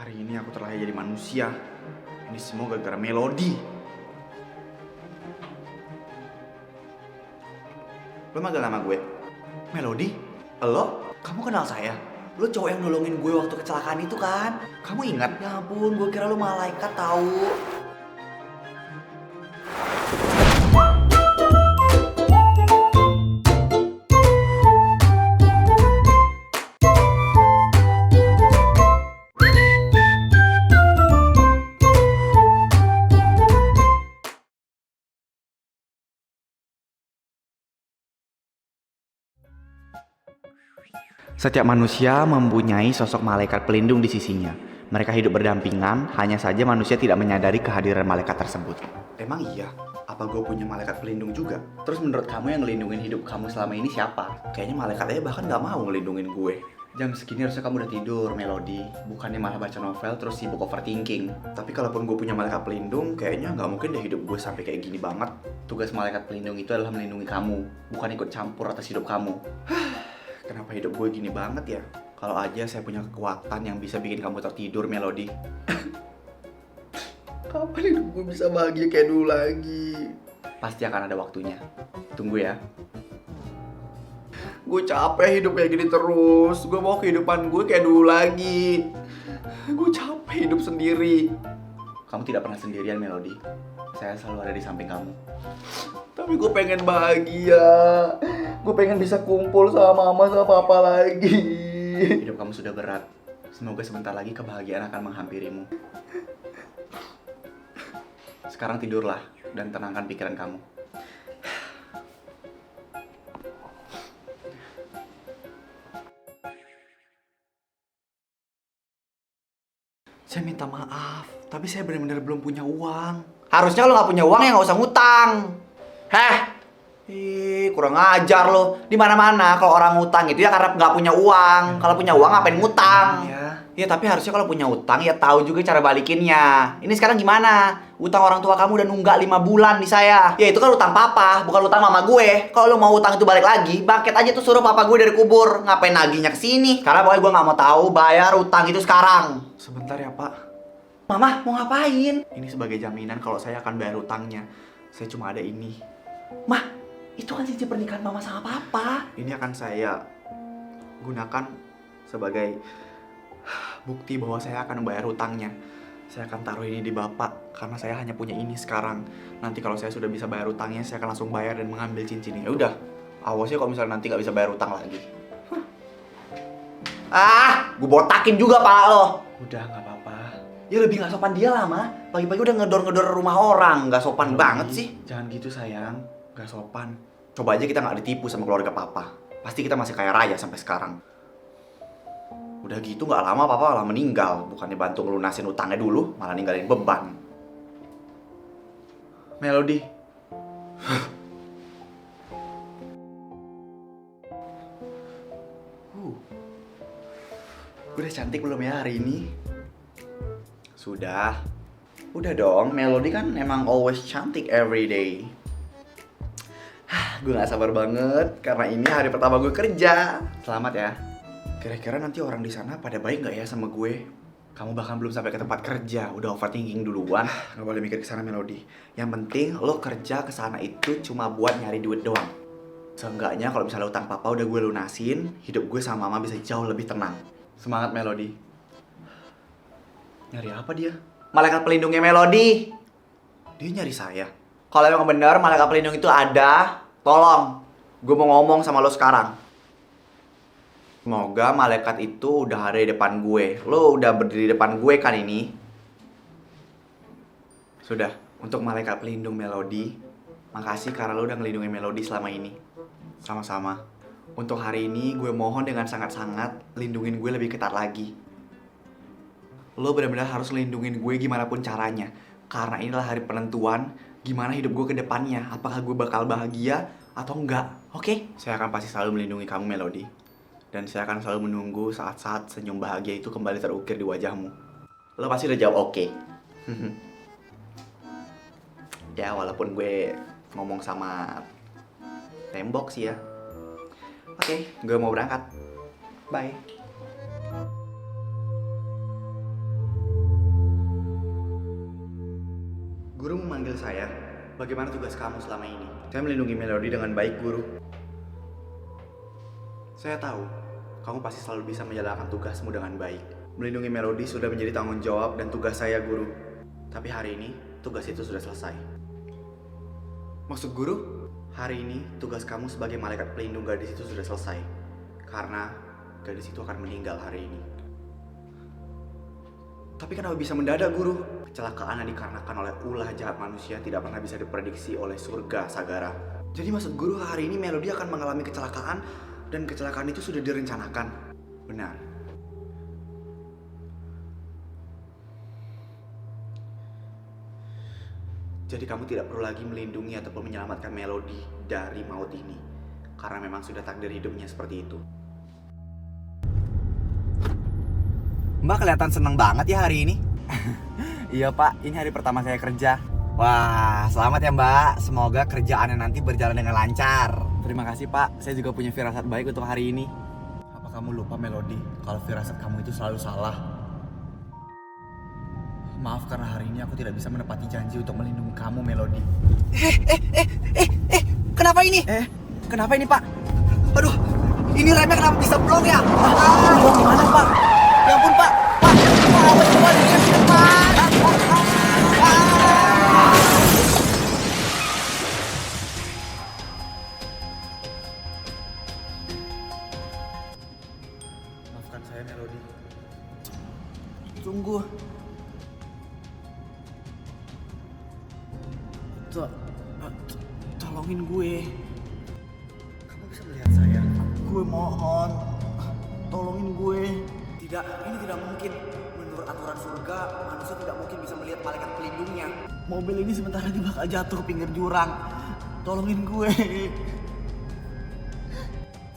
Hari ini aku terlahir jadi manusia. Ini semua gara-gara Melody. Lo manggil nama gue? Melody? Lo? Kamu kenal saya? Lo cowok yang nolongin gue waktu kecelakaan itu kan? Kamu ingat? Ya ampun, gue kira lo malaikat tahu. Setiap manusia mempunyai sosok malaikat pelindung di sisinya. Mereka hidup berdampingan, hanya saja manusia tidak menyadari kehadiran malaikat tersebut. Emang iya? Apa gue punya malaikat pelindung juga? Terus menurut kamu yang ngelindungin hidup kamu selama ini siapa? Kayaknya malaikat aja bahkan gak mau ngelindungin gue. Jam segini harusnya kamu udah tidur, Melody. Bukannya malah baca novel terus sibuk overthinking. Tapi kalaupun gue punya malaikat pelindung, kayaknya gak mungkin deh hidup gue sampai kayak gini banget. Tugas malaikat pelindung itu adalah melindungi kamu, bukan ikut campur atas hidup kamu. Kenapa hidup gue gini banget ya? Kalau aja saya punya kekuatan yang bisa bikin kamu tertidur, Melody. Kapan hidup gue bisa bahagia kayak dulu lagi? Pasti akan ada waktunya. Tunggu ya. Gue capek hidup kayak gini terus. Gue mau kehidupan gue kayak dulu lagi. Gue capek hidup sendiri. Kamu tidak pernah sendirian, Melody. Saya selalu ada di samping kamu. Tapi gue pengen bahagia. Gue pengen bisa kumpul sama mama sama papa lagi. Hidup kamu sudah berat. Semoga sebentar lagi kebahagiaan akan menghampirimu. Sekarang tidurlah dan tenangkan pikiran kamu. Saya minta maaf, tapi saya benar-benar belum punya uang. Harusnya lo nggak punya uang ya nggak usah ngutang. Heh, kurang ajar lo. Di mana-mana kalau orang ngutang itu ya karena nggak punya uang. Kalau punya uang ngapain ngutang? Ya tapi harusnya kalau punya utang ya tahu juga cara balikinnya. Ini sekarang gimana? Utang orang tua kamu udah nunggak 5 bulan di saya. Ya itu kan utang papa, bukan utang mama gue. Kalau lo mau utang itu balik lagi, bangkit aja tuh suruh papa gue dari kubur. Ngapain naginya kesini? Karena pokoknya gue nggak mau tahu bayar utang itu sekarang. Sebentar ya pak. Mama mau ngapain? Ini sebagai jaminan kalau saya akan bayar utangnya. Saya cuma ada ini. Mah, itu kan cincin pernikahan mama sama papa. Ini akan saya gunakan sebagai bukti bahwa saya akan membayar hutangnya. Saya akan taruh ini di bapak karena saya hanya punya ini sekarang. Nanti kalau saya sudah bisa bayar hutangnya, saya akan langsung bayar dan mengambil cincin ini. Ya udah, awas ya kalau misalnya nanti nggak bisa bayar hutang lagi. Gue botakin juga pala lo. Udah nggak apa-apa. Ya lebih nggak sopan dia lah mah. Pagi-pagi udah ngedor-ngedor rumah orang, nggak sopan banget sih. Jangan gitu sayang, nggak sopan. Coba aja kita nggak ditipu sama keluarga papa. Pasti kita masih kaya raya sampai sekarang. Udah gitu gak lama papa malah meninggal. Bukannya bantu ngelunasin utangnya dulu, malah ninggalin beban. Melody. Gue udah cantik belum ya hari ini? Sudah. Udah dong, Melody kan emang always cantik every day. Gue gak sabar banget karena ini hari pertama gue kerja. Selamat ya. Kira-kira nanti orang di sana pada baik nggak ya sama gue? Kamu bahkan belum sampai ke tempat kerja, udah overthinking duluan. Nggak boleh mikir ke sana, Melody. Yang penting lo kerja ke sana itu cuma buat nyari duit doang. Seenggaknya kalau misalnya utang papa udah gue lunasin, hidup gue sama mama bisa jauh lebih tenang. Semangat, Melody. Nyari apa dia? Malaikat pelindungnya Melody. Dia nyari saya. Kalau emang bener malaikat pelindung itu ada, tolong. Gue mau ngomong sama lo sekarang. Semoga malaikat itu udah ada di depan gue. Lo udah berdiri di depan gue kan ini? Sudah, untuk malaikat pelindung Melody, makasih karena lo udah ngelindungi Melody selama ini. Sama-sama. Untuk hari ini gue mohon dengan sangat-sangat lindungin gue lebih ketat lagi. Lo benar-benar harus lindungin gue gimana pun caranya. Karena inilah hari penentuan gimana hidup gue ke depannya. Apakah gue bakal bahagia atau enggak? Oke? Saya akan pasti selalu melindungi kamu, Melody. Dan saya akan selalu menunggu saat-saat senyum bahagia itu kembali terukir di wajahmu. Lo pasti udah jawab oke. Ya walaupun gue ngomong sama tembok sih ya. Oke, gue mau berangkat. Bye. Guru memanggil saya. Bagaimana tugas kamu selama ini? Saya melindungi Melody dengan baik, Guru. Saya tahu, kamu pasti selalu bisa menjalankan tugasmu dengan baik. Melindungi Melody sudah menjadi tanggung jawab dan tugas saya, Guru. Tapi hari ini, tugas itu sudah selesai. Maksud Guru? Hari ini, tugas kamu sebagai malaikat pelindung gadis itu sudah selesai. Karena gadis itu akan meninggal hari ini. Tapi kenapa bisa mendadak, Guru? Kecelakaan yang dikarenakan oleh ulah jahat manusia tidak pernah bisa diprediksi oleh surga Sagara. Jadi maksud Guru hari ini Melody akan mengalami kecelakaan dan kecelakaan itu sudah direncanakan? Benar. Jadi kamu tidak perlu lagi melindungi ataupun menyelamatkan Melody dari maut ini. Karena memang sudah takdir hidupnya seperti itu. Mbak kelihatan seneng banget ya hari ini. Iya Pak, ini hari pertama saya kerja. Wah, selamat ya Mbak. Semoga kerjaannya nanti berjalan dengan lancar. Terima kasih Pak, saya juga punya firasat baik untuk hari ini. Apa kamu lupa Melody, kalau firasat kamu itu selalu salah? Maaf karena hari ini aku tidak bisa menepati janji untuk melindungi kamu Melody. Kenapa ini? Kenapa ini Pak? Aduh, ini remnya kenapa bisa blok ya? Gimana Pak? Ya ampun Pak, apa coba di depan? Maafkan saya Melody. Sungguh. Tolongin gue. Kamu bisa melihat saya? Gue mohon, tolongin gue. Tidak, ini tidak mungkin. Menurut aturan surga, manusia tidak mungkin bisa melihat malaikat pelindungnya. Mobil ini sebentar lagi bakal jatuh ke pinggir jurang. Tolongin gue.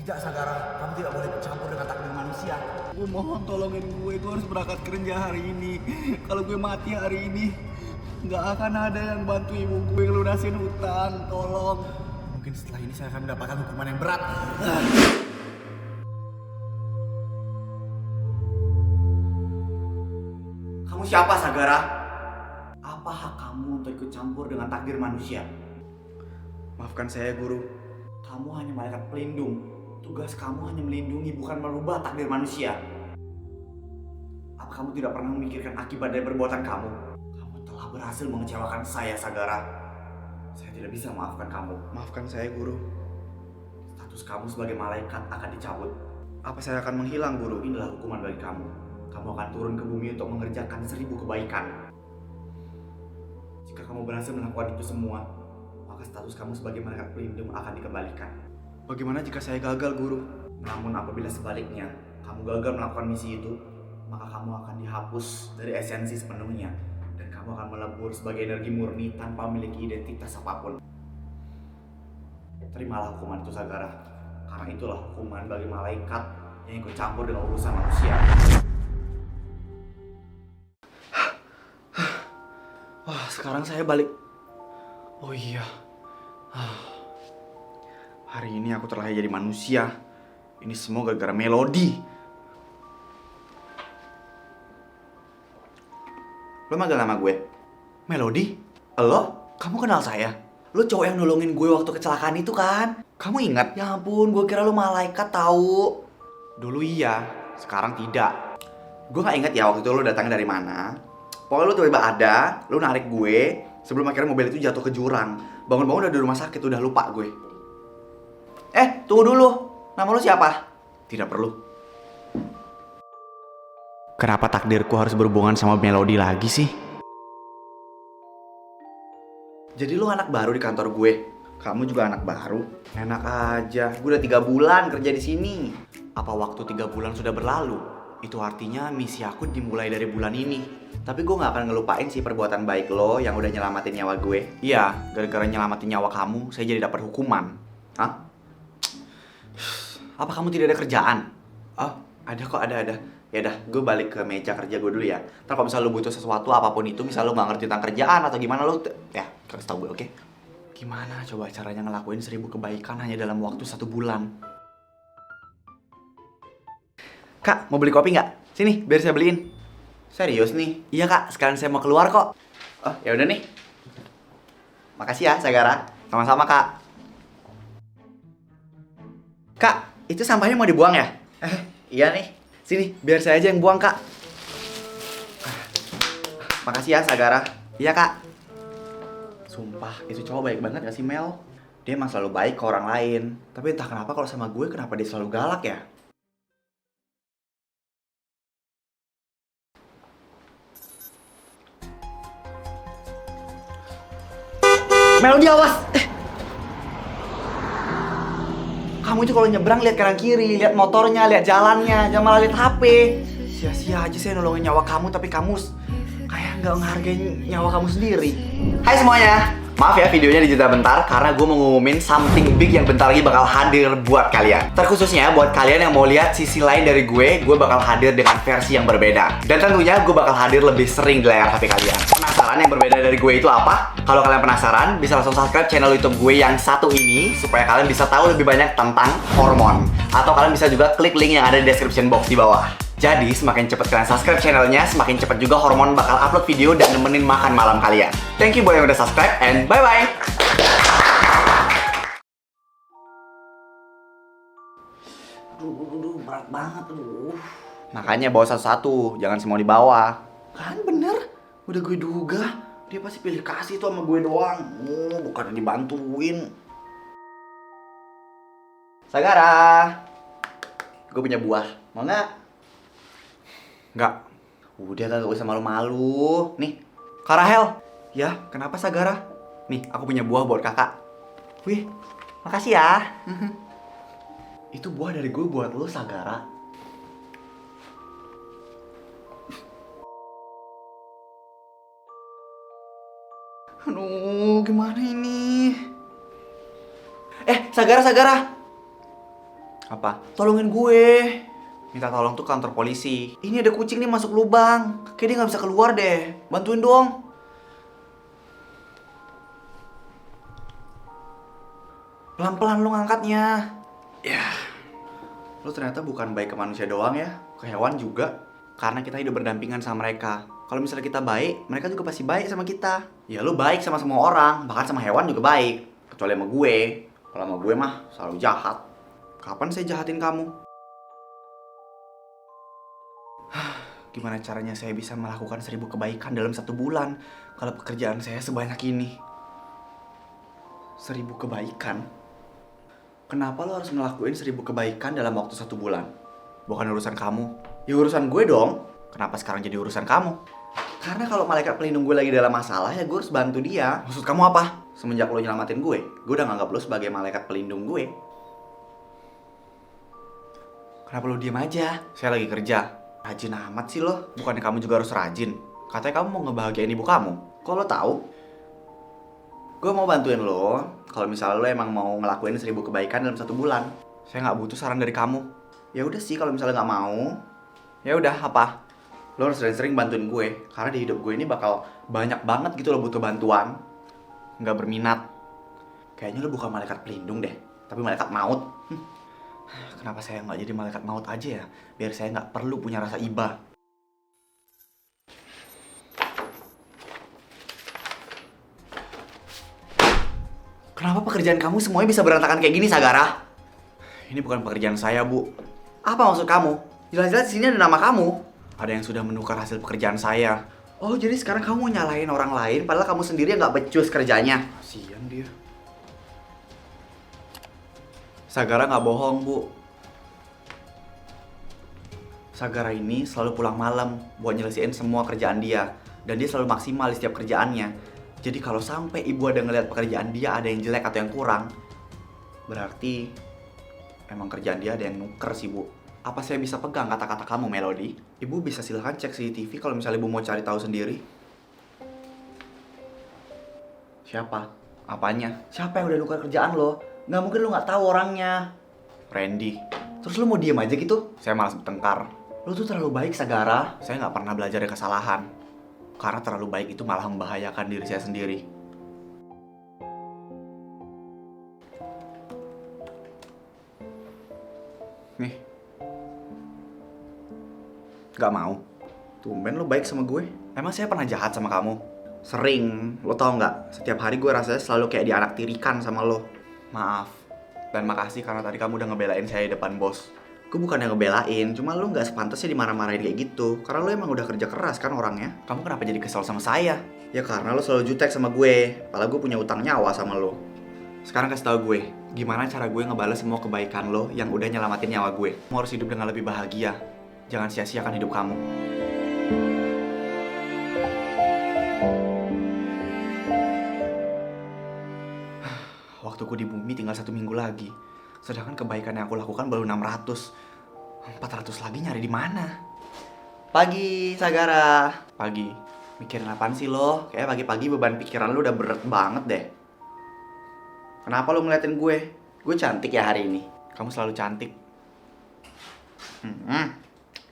Tidak Sagara, kamu tidak boleh bercampur dengan takdir manusia. Gue mohon tolongin gue harus berangkat kerja hari ini. Kalau gue mati hari ini, nggak akan ada yang bantu ibu gue ngelunasin hutang. Tolong. Mungkin setelah ini saya akan mendapatkan hukuman yang berat. Kamu siapa Sagara? Apa hak kamu untuk ikut campur dengan takdir manusia? Maafkan saya Guru. Kamu hanya malaikat pelindung. Tugas kamu hanya melindungi, bukan merubah takdir manusia. Apa kamu tidak pernah memikirkan akibat dari perbuatan kamu? Kamu telah berhasil mengecewakan saya Sagara. Saya tidak bisa memaafkan kamu. Maafkan saya Guru. Status kamu sebagai malaikat akan dicabut. Apa saya akan menghilang Guru? Inilah hukuman bagi kamu. Kamu akan turun ke bumi untuk mengerjakan 1000 kebaikan. Jika kamu berhasil melakukan itu semua, maka status kamu sebagai malaikat pelindung akan dikembalikan. Bagaimana jika saya gagal Guru? Namun apabila sebaliknya, kamu gagal melakukan misi itu, maka kamu akan dihapus dari esensi sepenuhnya. Dan kamu akan melebur sebagai energi murni tanpa memiliki identitas apapun. Terimalah hukuman itu Sagara. Karena itulah hukuman bagi malaikat yang ikut campur dengan urusan manusia. Wah, sekarang saya balik. Oh iya. Hari ini aku terlahir jadi manusia. Ini semua gara-gara Melody. Lo manggil nama gue? Melody? Lo? Kamu kenal saya? Lo cowok yang nolongin gue waktu kecelakaan itu kan? Kamu ingat? Ya ampun, gue kira lo malaikat tahu. Dulu iya, sekarang tidak. Gue gak ingat ya waktu itu lo datang dari mana. Pokoknya lo tiba-tiba ada, lo narik gue sebelum akhirnya mobil itu jatuh ke jurang. Bangun-bangun udah di rumah sakit, udah lupa gue. Tunggu dulu. Nama lo siapa? Tidak perlu. Kenapa takdirku harus berhubungan sama Melody lagi sih? Jadi lo anak baru di kantor gue. Kamu juga anak baru. Enak aja. Gue udah 3 bulan kerja di sini. Apa waktu 3 bulan sudah berlalu? Itu artinya misi aku dimulai dari bulan ini. Tapi gue gak akan ngelupain sih perbuatan baik lo yang udah nyelamatin nyawa gue. Iya, gara-gara nyelamatin nyawa kamu, saya jadi dapat hukuman. Hah? Apa kamu tidak ada kerjaan? Oh, ada kok, ada. Yaudah, gue balik ke meja kerja gue dulu ya. Ntar kalau misalnya lo butuh sesuatu apapun itu, misalnya lo gak ngerti tentang kerjaan atau gimana lo, ya kasih tau gue, oke? Gimana coba caranya ngelakuin 1000 kebaikan hanya dalam waktu 1 bulan? Kak, mau beli kopi nggak? Sini, biar saya beliin. Serius nih? Iya kak, sekarang saya mau keluar kok. Oh, ya udah nih. Makasih ya, Sagara. Sama-sama, Kak. Kak, itu sampahnya mau dibuang ya? Iya nih. Sini, biar saya aja yang buang, Kak. Makasih ya, Sagara. Iya, Kak. Sumpah, itu cowok baik banget gak sih, Mel? Dia emang selalu baik ke orang lain. Tapi entah kenapa kalau sama gue, kenapa dia selalu galak ya? Melody, awas! Kamu itu kalau nyebrang lihat kanan kiri, lihat motornya, lihat jalannya, jangan malah lihat HP. Sia-sia aja saya nolongin nyawa kamu, tapi kamu kayak nggak ngehargain nyawa kamu sendiri. Hai semuanya, maaf ya videonya dijeda bentar karena gue mau ngumumin something big yang bentar lagi bakal hadir buat kalian. Terkhususnya buat kalian yang mau lihat sisi lain dari gue bakal hadir dengan versi yang berbeda. Dan tentunya gue bakal hadir lebih sering di layar HP kalian. Penasaran yang berbeda dari gue itu apa? Kalau kalian penasaran, bisa langsung subscribe channel YouTube gue yang satu ini supaya kalian bisa tahu lebih banyak tentang hormon. Atau kalian bisa juga klik link yang ada di description box di bawah. Jadi, semakin cepat kalian subscribe channelnya, semakin cepat juga Hormon bakal upload video dan nemenin makan malam kalian. Thank you buat yang udah subscribe, and bye-bye! Aduh, berat banget, aduh. Makanya bawa satu-satu, jangan semua dibawa. Kan bener, udah gue duga. Dia pasti pilih kasih tuh sama gue doang. Bukan dibantuin. Sagara, gue punya buah, mau nggak? Nggak. Udah gak usah malu-malu. Nih, Kak Rahel. Ya, kenapa Sagara? Nih, aku punya buah buat kakak. Wih, makasih ya. Itu buah dari gue buat lo, Sagara. Aduh, gimana ini? Sagara. Apa? Tolongin gue. Minta tolong tuh kantor polisi. Ini ada kucing nih masuk lubang. Kayak dia nggak bisa keluar deh. Bantuin dong. Pelan-pelan lo ngangkatnya. Ya, lo ternyata bukan baik ke manusia doang ya, ke hewan juga. Karena kita hidup berdampingan sama mereka. Kalau misalnya kita baik, mereka juga pasti baik sama kita. Ya lo baik sama semua orang, bahkan sama hewan juga baik. Kecuali sama gue. Kalau sama gue mah selalu jahat. Kapan saya jahatin kamu? Gimana caranya saya bisa melakukan 1000 kebaikan dalam 1 bulan kalau pekerjaan saya sebanyak ini? 1000 kebaikan? Kenapa lo harus ngelakuin 1000 kebaikan dalam waktu 1 bulan? Bukan urusan kamu. Ya urusan gue dong. Kenapa sekarang jadi urusan kamu? Karena kalau malaikat pelindung gue lagi dalam masalah, ya gue harus bantu dia. Maksud kamu apa? Semenjak lo nyelamatin gue udah nganggap lo sebagai malaikat pelindung gue. Kenapa lo diem aja? Saya lagi kerja. Rajin amat sih lo. Bukannya kamu juga harus rajin. Katanya kamu mau ngebahagiain ibu kamu. Kok lo tahu? Gue mau bantuin lo. Kalau misalnya lo emang mau ngelakuin 1000 kebaikan dalam 1 bulan. Saya nggak butuh saran dari kamu. Ya udah sih kalau misalnya nggak mau. Ya udah apa? Lo harus sering-sering bantuin gue. Karena di hidup gue ini bakal banyak banget gitu lo butuh bantuan. Nggak berminat. Kayaknya lo bukan malaikat pelindung deh. Tapi malaikat maut. Kenapa saya nggak jadi malaikat maut aja ya? Biar saya nggak perlu punya rasa iba. Kenapa pekerjaan kamu semuanya bisa berantakan kayak gini, Sagara? Ini bukan pekerjaan saya, Bu. Apa maksud kamu? Jelas-jelas di sini ada nama kamu. Ada yang sudah menukar hasil pekerjaan saya. Oh, jadi sekarang kamu nyalahin orang lain padahal kamu sendiri nggak becus kerjanya. Kasian dia. Sagara nggak bohong, Bu. Sagara ini selalu pulang malam buat nyelesain semua kerjaan dia. Dan dia selalu maksimal di setiap kerjaannya. Jadi kalau sampai ibu ada ngeliat pekerjaan dia ada yang jelek atau yang kurang, berarti emang kerjaan dia ada yang nuker sih, Bu. Apa saya bisa pegang kata-kata kamu, Melody? Ibu bisa silahkan cek CCTV kalau misalnya ibu mau cari tahu sendiri. Siapa? Apanya? Siapa yang udah nuker kerjaan lo? Nggak mungkin lo nggak tahu orangnya. Randy. Terus lo mau diem aja gitu? Saya malas bertengkar. Lo tuh terlalu baik, Sagara. Saya nggak pernah belajar dari kesalahan. Karena terlalu baik itu malah membahayakan diri saya sendiri. Nih. Gak mau. Tumben lo baik sama gue. Emang saya pernah jahat sama kamu? Sering, lo tau nggak? Setiap hari gue rasanya selalu kayak dianaktirikan sama lo. Maaf, dan makasih karena tadi kamu udah ngebelain saya di depan bos. Gue bukan yang ngebelain, cuma lo nggak sepantasnya dimarah-marahin kayak gitu. Karena lo emang udah kerja keras kan orangnya. Kamu kenapa jadi kesel sama saya? Ya karena lo selalu jutek sama gue, padahal gue punya utang nyawa sama lo. Sekarang kasih tau gue, gimana cara gue ngebales semua kebaikan lo yang udah nyelamatin nyawa gue. Kamu harus hidup dengan lebih bahagia. Jangan sia-siakan hidup kamu. Waktuku di bumi tinggal 1 minggu lagi. Sedangkan kebaikan yang aku lakukan baru 600. 400 lagi nyari di mana? Pagi, Sagara. Pagi. Mikirin apaan sih lo? Kayaknya pagi-pagi beban pikiran lo udah berat banget deh. Kenapa lo ngeliatin gue? Gue cantik ya hari ini. Kamu selalu cantik.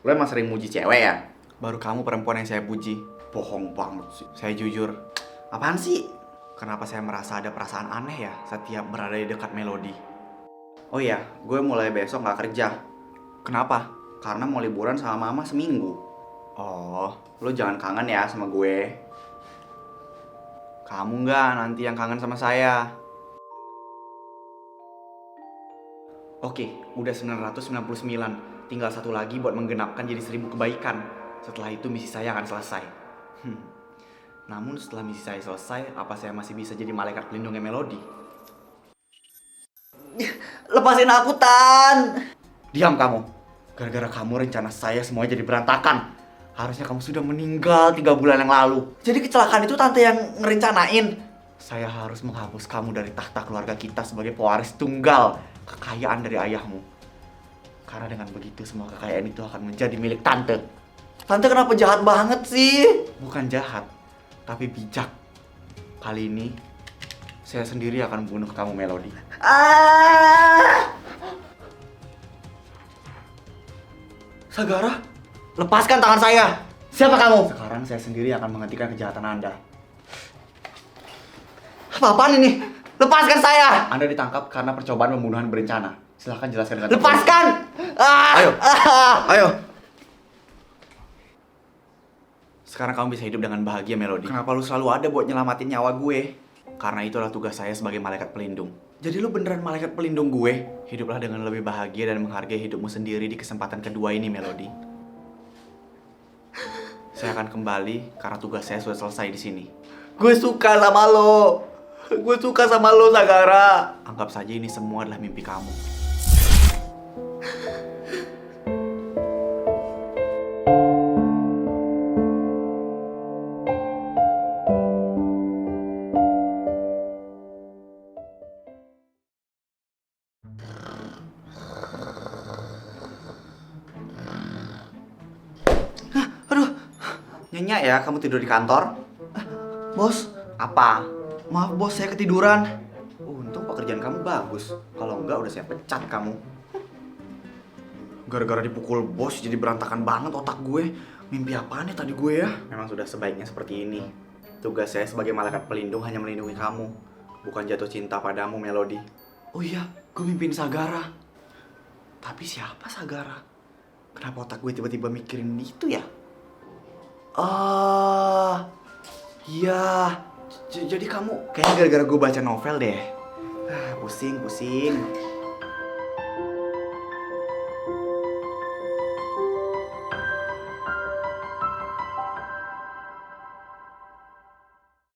Lo emang sering muji cewek ya? Baru kamu perempuan yang saya puji. Bohong banget sih. Saya jujur. Apaan sih? Kenapa saya merasa ada perasaan aneh ya setiap berada di dekat Melody? Oh iya, gue mulai besok gak kerja. Kenapa? Karena mau liburan sama mama seminggu. Oh, lo jangan kangen ya sama gue. Kamu nggak nanti yang kangen sama saya. Oke, udah 999. Tinggal satu lagi buat menggenapkan jadi 1000 kebaikan. Setelah itu misi saya akan selesai. Namun setelah misi saya selesai, apa saya masih bisa jadi malaikat pelindungnya Melody? Lepasin aku, Tan! Diam kamu. Gara-gara kamu rencana saya semuanya jadi berantakan. Harusnya kamu sudah meninggal 3 bulan yang lalu. Jadi kecelakaan itu tante yang ngerencanain. Saya harus menghapus kamu dari tahta keluarga kita sebagai pewaris tunggal kekayaan dari ayahmu. Karena dengan begitu semua kekayaan itu akan menjadi milik tante. Tante kenapa jahat banget sih? Bukan jahat, tapi bijak. Kali ini saya sendiri akan membunuh kamu, Melody. Sagara, lepaskan tangan saya. Siapa kamu? Sekarang saya sendiri akan menghentikan kejahatan Anda. Apa-apaan ini? Lepaskan saya! Anda ditangkap karena percobaan pembunuhan berencana. Silahkan jelaskan dengan... Lepaskan! Ayo! Ayo! Sekarang kamu bisa hidup dengan bahagia, Melody. Kenapa lu selalu ada buat nyelamatin nyawa gue? Karena itulah tugas saya sebagai malaikat pelindung. Jadi lu beneran malaikat pelindung gue? Hiduplah dengan lebih bahagia dan menghargai hidupmu sendiri di kesempatan kedua ini, Melody. Saya akan kembali karena tugas saya sudah selesai di sini. Gue suka sama lo. Gue suka sama lo, Sagara. Anggap saja ini semua adalah mimpi kamu. Aduh, nyenyak ya kamu tidur di kantor? Bos, apa? Maaf bos, saya ketiduran. Untung pekerjaan kamu bagus. Kalau enggak udah saya pecat kamu. Gara-gara dipukul bos jadi berantakan banget otak gue. Mimpi apaan ya tadi gue ya? Memang sudah sebaiknya seperti ini. Tugas saya sebagai malaikat pelindung hanya melindungi kamu, bukan jatuh cinta padamu, Melody. Oh iya, gue mimpiin Sagara. Tapi siapa Sagara? Kenapa otak gue tiba-tiba mikirin itu ya? Iya. Jadi kamu kayaknya gara-gara gue baca novel deh. Pusing.